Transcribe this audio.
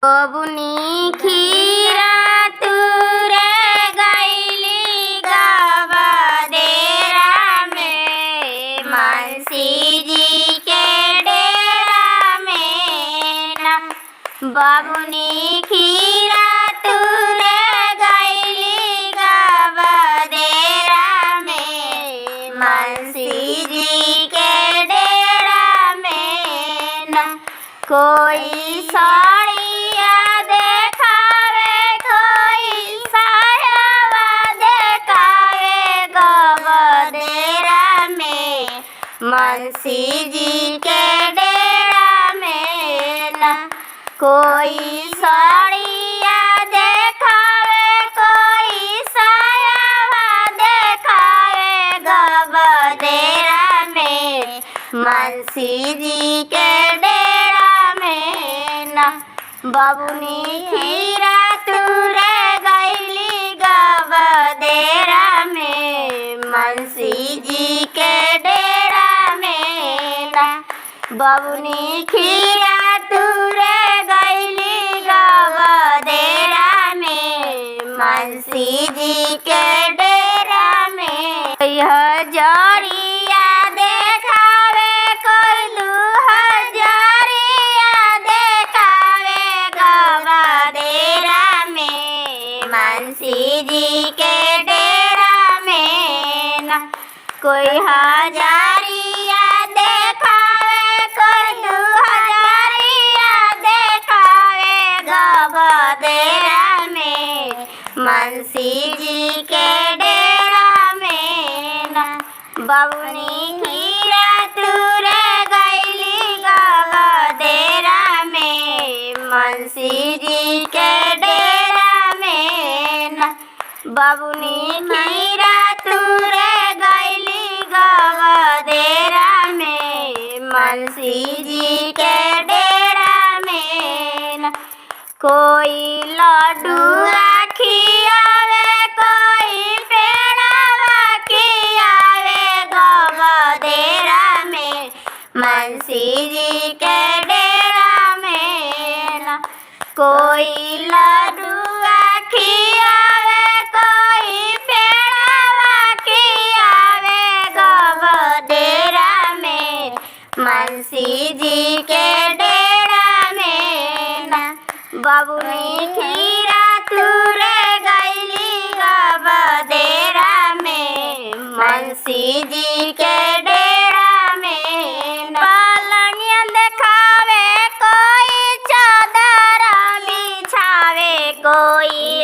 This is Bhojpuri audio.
बबुनी खीरा तुरे गईली गवदेरा में मनसी जी के डेरा में ना। बबुनी खीरा तुरे गईली गवदेरा में मनसी जी के डेरा में ना। कोई साड़िया देखावे कोई सायावा देखावे गवदेरा में मनसी जी के डेरा में ना। कोई साड़िया देखावे कोई सायावा देखावे गवदेरा में मनसी जी के डेरा में ना। बबुनी खीरा तुरे गईली गवदेरा में मनसी जी के डेरा में ना। बबुनी खीरा तुरे गईली गवदेरा में मनसी जी के डेरा में। हजारिया देखावे कोई 2000 देखावे गवदेरा में मनसी जी के डेरा में ना। कोई 1000 देखावे कोई 2000 देखावे गवदेरा में मनसी जी के डेरा में ना। बबुनी खीरा तुरे गईली गवदेरा में मनसी जी के डेरा में ना। बबुनी खीरा तुरे गईली गवदेरा में मनसी जी के डेरा में ना। कोई लड्डुआ खियावे कोई पेड़ावा खियावे गवदेरा में मनसी जी के डेरा में ना। कोई लड्डुआ खियावे कोई पेड़ावा खियावे गवदेरा में मनसी जी के डेरा में ना। बबुनी खीरा तुरे गईली गवदेरा में मनसी जी के डेरा में ना। पलंगिया देखावे कोई चादर बिछावे कोई